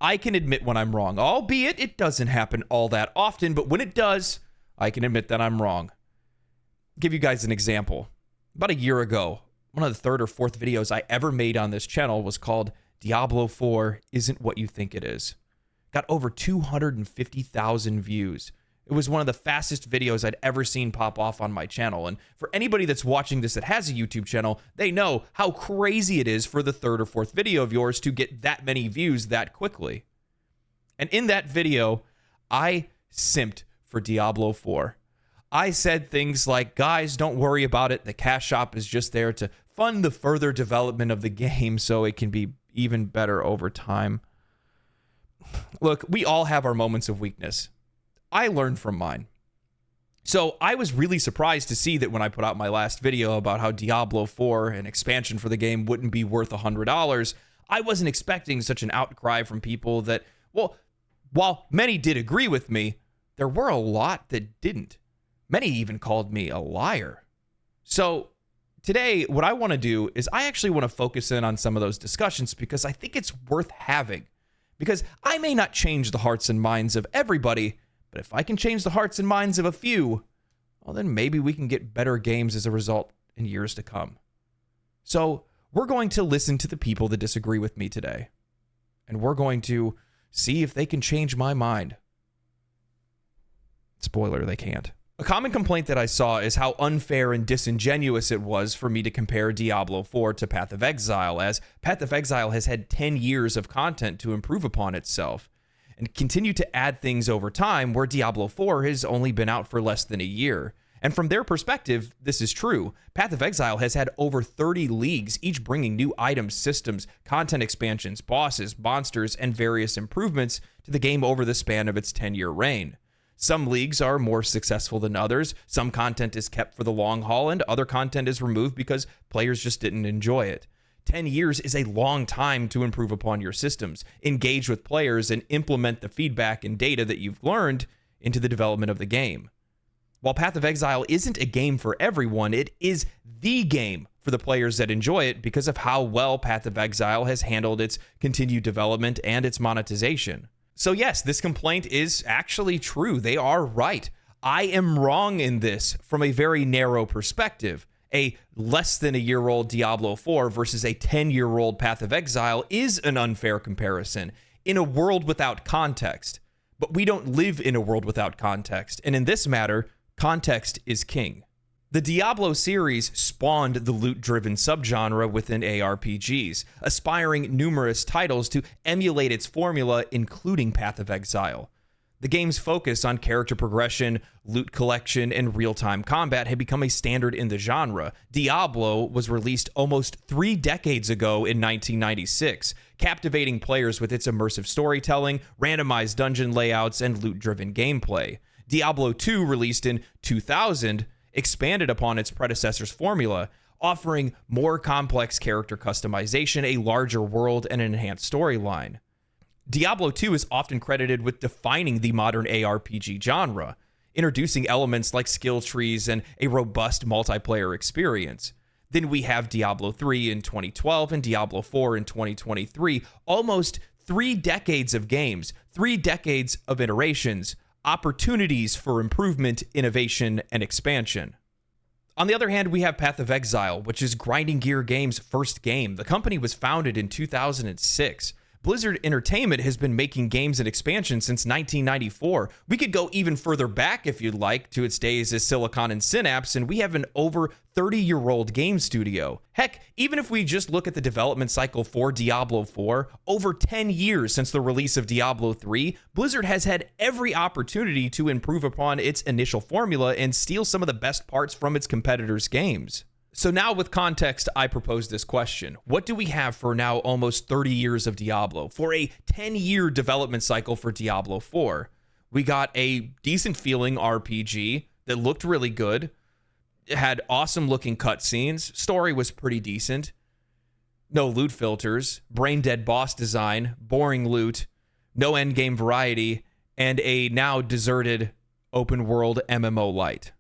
I can admit when I'm wrong, albeit it doesn't happen all that often, but when it does, I can admit that I'm wrong. Give you guys an example. About a year ago, one of the third or fourth videos I ever made on this channel was called Diablo 4 Isn't What You Think It Is. Got over 250,000 views. It was one of the fastest videos I'd ever seen pop off on my channel. And for anybody that's watching this that has a YouTube channel, they know how crazy it is for the third or fourth video of yours to get that many views that quickly. And in that video, I simped for Diablo 4. I said things like, guys, don't worry about it. The cash shop is just there to fund the further development of the game so it can be even better over time. Look, we all have our moments of weakness. I learned from mine. So I was really surprised to see that when I put out my last video about how Diablo 4, an expansion for the game, wouldn't be worth $100, I wasn't expecting such an outcry from people that, well, while many did agree with me, there were a lot that didn't. Many even called me a liar. So today, what I want to do is I actually want to focus in on some of those discussions because I think it's worth having. Because I may not change the hearts and minds of everybody, but if I can change the hearts and minds of a few, well, then maybe we can get better games as a result in years to come. So we're going to listen to the people that disagree with me today. And we're going to see if they can change my mind. Spoiler, they can't. A common complaint that I saw is how unfair and disingenuous it was for me to compare Diablo 4 to Path of Exile, as Path of Exile has had 10 years of content to improve upon itself, and continue to add things over time where Diablo 4 has only been out for less than a year. And from their perspective, this is true. Path of Exile has had over 30 leagues, each bringing new items, systems, content expansions, bosses, monsters, and various improvements to the game over the span of its 10-year reign. Some leagues are more successful than others, some content is kept for the long haul, and other content is removed because players just didn't enjoy it. 10 years is a long time to improve upon your systems, engage with players, and implement the feedback and data that you've learned into the development of the game. While Path of Exile isn't a game for everyone, it is the game for the players that enjoy it because of how well Path of Exile has handled its continued development and its monetization. So yes, this complaint is actually true. They are right. I am wrong in this from a very narrow perspective. A less than a year-old Diablo 4 versus a 10-year-old Path of Exile is an unfair comparison in a world without context. But we don't live in a world without context, and in this matter, context is king. The Diablo series spawned the loot-driven subgenre within ARPGs, aspiring numerous titles to emulate its formula, including Path of Exile. The game's focus on character progression, loot collection, and real-time combat had become a standard in the genre. Diablo was released almost 3 decades ago in 1996, captivating players with its immersive storytelling, randomized dungeon layouts, and loot-driven gameplay. Diablo 2, released in 2000, expanded upon its predecessor's formula, offering more complex character customization, a larger world, and an enhanced storyline. Diablo 2 is often credited with defining the modern ARPG genre, introducing elements like skill trees and a robust multiplayer experience. Then we have Diablo 3 in 2012 and Diablo 4 in 2023, almost 3 decades of games, 3 decades of iterations, opportunities for improvement, innovation, and expansion. On the other hand, we have Path of Exile, which is Grinding Gear Games' first game. The company was founded in 2006. Blizzard Entertainment has been making games and expansions since 1994. We could go even further back if you'd like, to its days as Silicon and Synapse, and we have an over 30-year-old game studio. Heck, even if we just look at the development cycle for Diablo 4, over 10 years since the release of Diablo 3, Blizzard has had every opportunity to improve upon its initial formula and steal some of the best parts from its competitors' games. So now with context, I propose this question. What do we have for now almost 30 years of Diablo? For a 10-year development cycle for Diablo 4, we got a decent feeling RPG that looked really good. It had awesome looking cutscenes. Story was pretty decent. No loot filters, brain dead boss design, boring loot, no endgame variety, and a now deserted open world MMO light.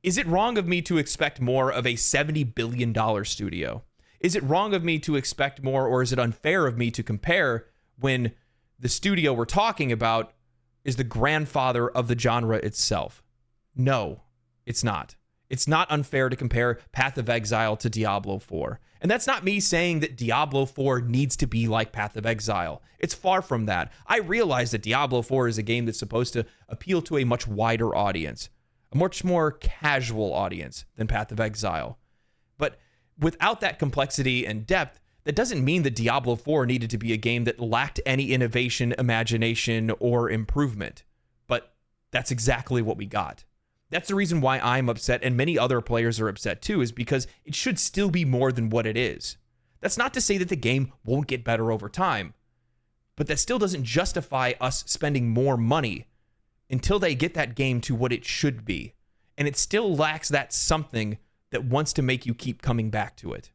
Is it wrong of me to expect more of a $70 billion studio? Is it wrong of me to expect more, or is it unfair of me to compare when the studio we're talking about is the grandfather of the genre itself. No, it's not. It's not unfair to compare Path of Exile to Diablo 4. And that's not me saying that Diablo 4 needs to be like Path of Exile. It's far from that. I realize that Diablo 4 is a game that's supposed to appeal to a much wider audience, a much more casual audience than Path of Exile. But without that complexity and depth, that doesn't mean that Diablo 4 needed to be a game that lacked any innovation, imagination, or improvement. But that's exactly what we got. That's the reason why I'm upset, and many other players are upset too, is because it should still be more than what it is. That's not to say that the game won't get better over time, but that still doesn't justify us spending more money until they get that game to what it should be. And it still lacks that something that wants to make you keep coming back to it.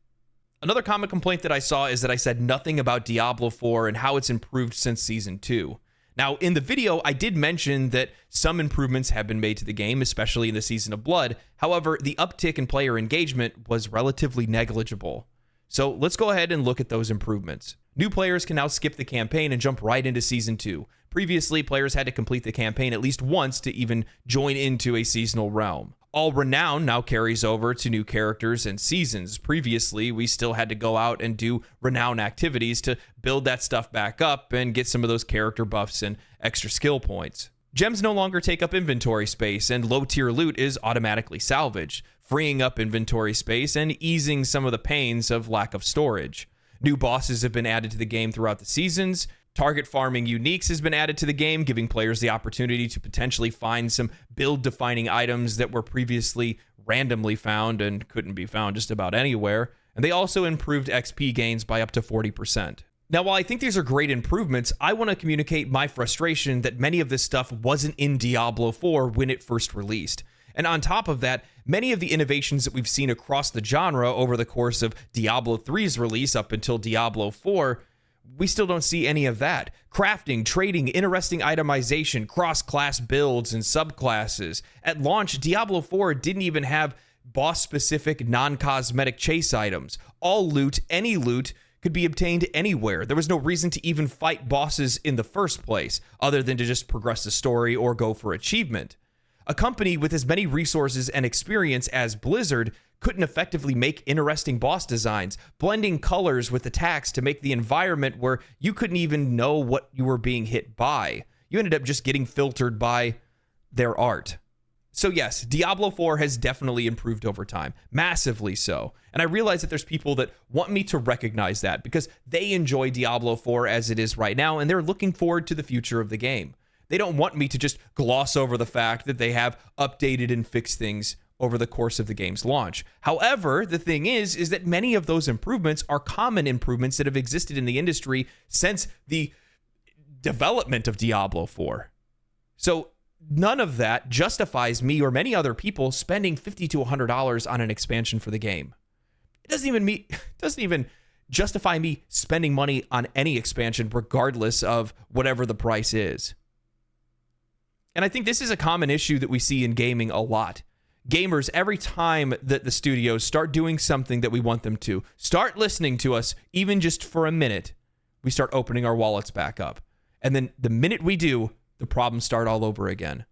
Another common complaint that I saw is that I said nothing about Diablo 4 and how it's improved since Season 2. Now, in the video, I did mention that some improvements have been made to the game, especially in the Season of Blood. However, the uptick in player engagement was relatively negligible. So let's go ahead and look at those improvements. New players can now skip the campaign and jump right into Season 2. Previously, players had to complete the campaign at least once to even join into a seasonal realm. All renown now carries over to new characters and seasons. Previously, we still had to go out and do renown activities to build that stuff back up and get some of those character buffs and extra skill points. Gems no longer take up inventory space, and low-tier loot is automatically salvaged, freeing up inventory space and easing some of the pains of lack of storage. New bosses have been added to the game throughout the seasons. Target farming uniques has been added to the game, giving players the opportunity to potentially find some build-defining items that were previously randomly found and couldn't be found just about anywhere. And they also improved XP gains by up to 40%. Now, while I think these are great improvements, I want to communicate my frustration that many of this stuff wasn't in Diablo 4 when it first released. And on top of that, many of the innovations that we've seen across the genre over the course of Diablo 3's release up until Diablo 4, we still don't see any of that. Crafting, trading, interesting itemization, cross-class builds, and subclasses. At launch, Diablo 4 didn't even have boss-specific, non-cosmetic chase items. All loot, any loot, could be obtained anywhere. There was no reason to even fight bosses in the first place, other than to just progress the story or go for achievement. A company with as many resources and experience as Blizzard couldn't effectively make interesting boss designs, blending colors with attacks to make the environment where you couldn't even know what you were being hit by. You ended up just getting filtered by their art. So yes, Diablo 4 has definitely improved over time, massively so. And I realize that there's people that want me to recognize that because they enjoy Diablo 4 as it is right now, and they're looking forward to the future of the game. They don't want me to just gloss over the fact that they have updated and fixed things over the course of the game's launch. However, the thing is that many of those improvements are common improvements that have existed in the industry since the development of Diablo 4. So none of that justifies me or many other people spending $50 to $100 on an expansion for the game. It doesn't even justify me spending money on any expansion regardless of whatever the price is. And I think this is a common issue that we see in gaming a lot. Gamers, every time that the studios start doing something that we want them to, start listening to us, even just for a minute, we start opening our wallets back up. And then the minute we do, the problems start all over again.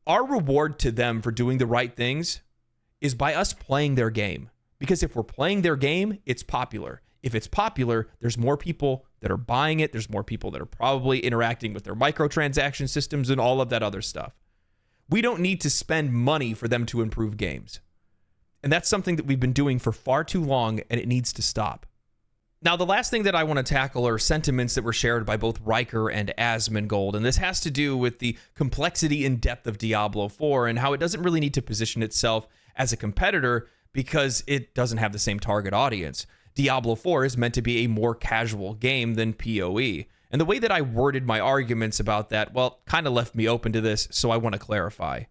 Our reward to them for doing the right things is by us playing their game. Because if we're playing their game, it's popular. If it's popular, there's more people that are buying it. There's more people that are probably interacting with their microtransaction systems and all of that other stuff. We don't need to spend money for them to improve games. And that's something that we've been doing for far too long, and it needs to stop. Now, the last thing that I want to tackle are sentiments that were shared by both Riker and Asmongold, and this has to do with the complexity and depth of Diablo 4 and how it doesn't really need to position itself as a competitor because it doesn't have the same target audience. Diablo 4 is meant to be a more casual game than PoE. And the way that I worded my arguments about that, well, kind of left me open to this, so I want to clarify.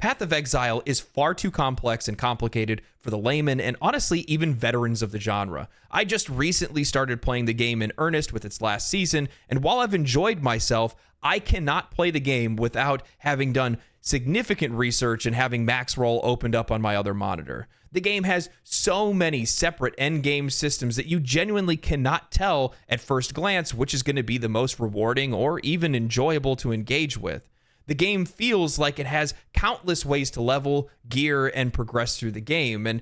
Path of Exile is far too complex and complicated for the layman and honestly even veterans of the genre. I just recently started playing the game in earnest with its last season, and while I've enjoyed myself, I cannot play the game without having done significant research and having max roll opened up on my other monitor. The game has so many separate endgame systems that you genuinely cannot tell at first glance which is going to be the most rewarding or even enjoyable to engage with. The game feels like it has countless ways to level, gear, and progress through the game, and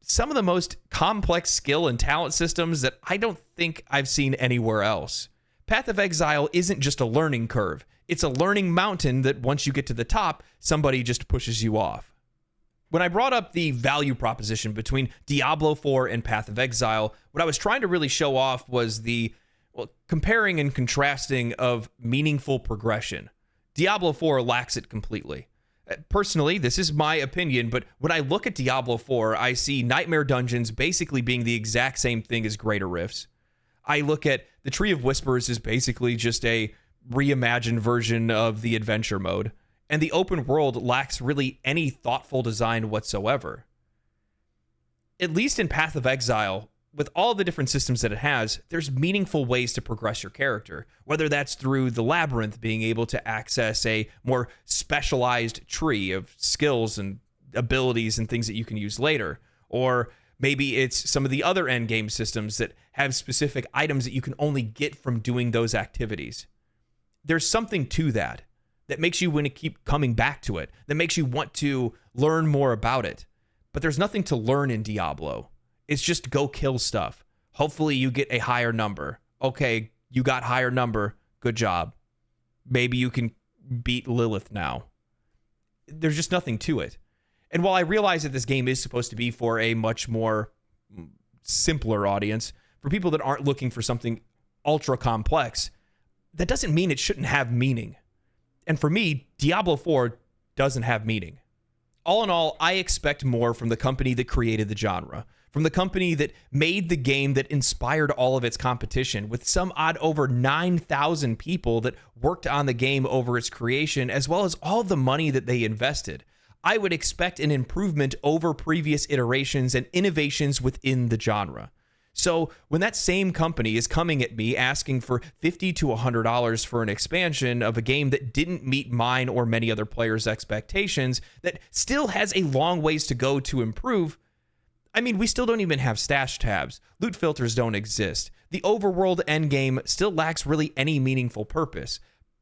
some of the most complex skill and talent systems that I don't think I've seen anywhere else. Path of Exile isn't just a learning curve. It's a learning mountain that once you get to the top, somebody just pushes you off. When I brought up the value proposition between Diablo 4 and Path of Exile, what I was trying to really show off was the comparing and contrasting of meaningful progression. Diablo 4 lacks it completely. Personally, this is my opinion, but when I look at Diablo 4, I see Nightmare Dungeons basically being the exact same thing as Greater Rifts. I look at the Tree of Whispers as basically just a reimagined version of the adventure mode, and the open world lacks really any thoughtful design whatsoever. At least in Path of Exile, with all the different systems that it has, there's meaningful ways to progress your character, whether that's through the labyrinth, being able to access a more specialized tree of skills and abilities and things that you can use later, or maybe it's some of the other endgame systems that have specific items that you can only get from doing those activities. There's something to that makes you want to keep coming back to it, that makes you want to learn more about it. But there's nothing to learn in Diablo. It's just go kill stuff. Hopefully you get a higher number. Okay, you got higher number. Good job. Maybe you can beat Lilith now. There's just nothing to it. And while I realize that this game is supposed to be for a much more simpler audience, for people that aren't looking for something ultra complex, that doesn't mean it shouldn't have meaning. And for me, Diablo 4 doesn't have meaning. All in all, I expect more from the company that created the genre, from the company that made the game that inspired all of its competition, with some odd over 9,000 people that worked on the game over its creation, as well as all the money that they invested. I would expect an improvement over previous iterations and innovations within the genre. So when that same company is coming at me asking for $50 to $100 for an expansion of a game that didn't meet mine or many other players' expectations, that still has a long ways to go to improve, I mean, we still don't even have stash tabs. Loot filters don't exist. The overworld endgame still lacks really any meaningful purpose.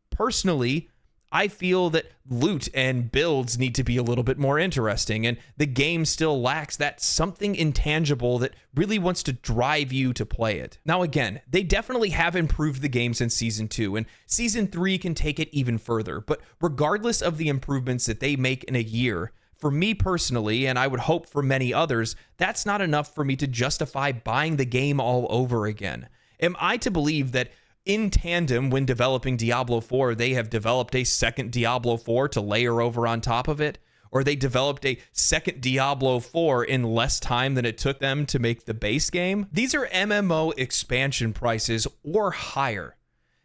Personally, I feel that loot and builds need to be a little bit more interesting, and the game still lacks that something intangible that really wants to drive you to play it. Now again, they definitely have improved the game since Season 2, and Season 3 can take it even further, but regardless of the improvements that they make in a year, for me personally, and I would hope for many others, that's not enough for me to justify buying the game all over again. Am I to believe that in tandem, when developing Diablo 4, they have developed a second Diablo 4 to layer over on top of it? Or they developed a second Diablo 4 in less time than it took them to make the base game? These are MMO expansion prices or higher.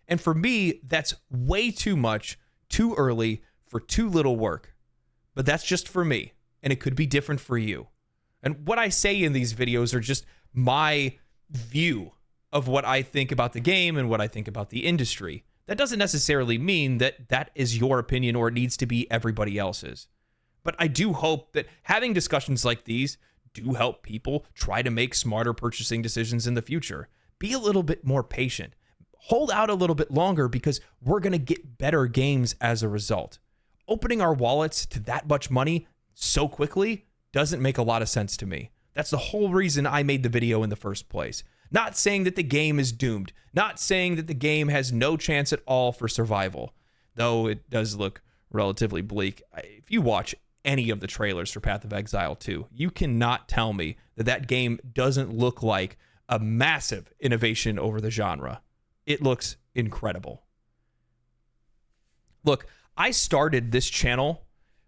And for me, that's way too much, too early, for too little work. But that's just for me, and it could be different for you. And what I say in these videos are just my view of what I think about the game and what I think about the industry. That doesn't necessarily mean that that is your opinion or it needs to be everybody else's. But I do hope that having discussions like these do help people try to make smarter purchasing decisions in the future. Be a little bit more patient. Hold out a little bit longer because we're going to get better games as a result. Opening our wallets to that much money so quickly doesn't make a lot of sense to me. That's the whole reason I made the video in the first place. Not saying that the game is doomed. Not saying that the game has no chance at all for survival. Though it does look relatively bleak. If you watch any of the trailers for Path of Exile 2, you cannot tell me that that game doesn't look like a massive innovation over the genre. It looks incredible. Look, I started this channel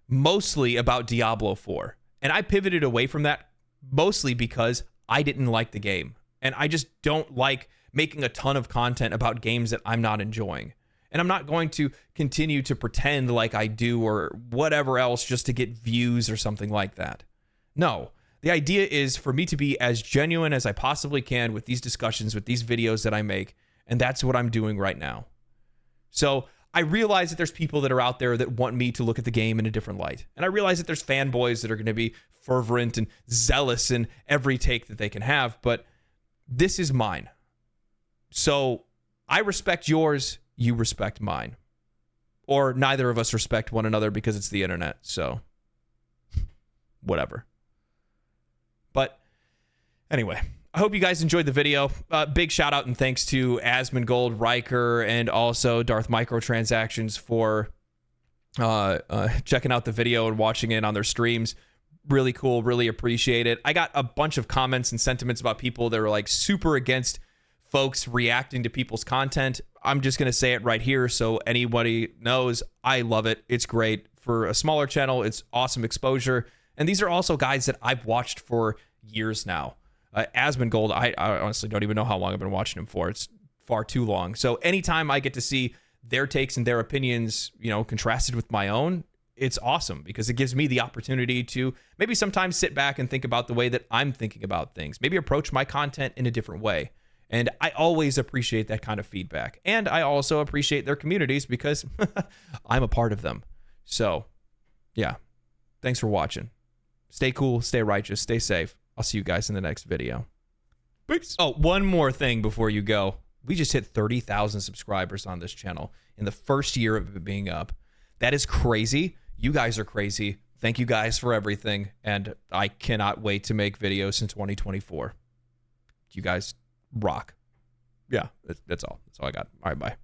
mostly about Diablo 4, and I pivoted away from that mostly because I didn't like the game. And I just don't like making a ton of content about games that I'm not enjoying. And I'm not going to continue to pretend like I do or whatever else just to get views or something like that. No, the idea is for me to be as genuine as I possibly can with these discussions, with these videos that I make. And that's what I'm doing right now. So I realize that there's people that are out there that want me to look at the game in a different light. And I realize that there's fanboys that are going to be fervent and zealous in every take that they can have. But this is mine. So I respect yours. You respect mine. Or neither of us respect one another because it's the internet. So whatever. But anyway, I hope you guys enjoyed the video. Big shout out and thanks to Asmongold, Riker, and also Darth Microtransactions for checking out the video and watching it on their streams. Really cool. Really appreciate it. I got a bunch of comments and sentiments about people that are like super against folks reacting to people's content. I'm just going to say it right here so anybody knows. I love it. It's great. For a smaller channel, it's awesome exposure. And these are also guys that I've watched for years now. Asmongold, I honestly don't even know how long I've been watching him for. It's far too long. So anytime I get to see their takes and their opinions, you know, contrasted with my own, it's awesome because it gives me the opportunity to maybe sometimes sit back and think about the way that I'm thinking about things, maybe approach my content in a different way. And I always appreciate that kind of feedback. And I also appreciate their communities because I'm a part of them. So, yeah. Thanks for watching. Stay cool, stay righteous, stay safe. I'll see you guys in the next video. Peace. Oh, one more thing before you go. We just hit 30,000 subscribers on this channel in the first year of it being up. That is crazy. You guys are crazy. Thank you guys for everything. And I cannot wait to make videos in 2024. You guys rock. Yeah, that's all. That's all I got. All right, bye.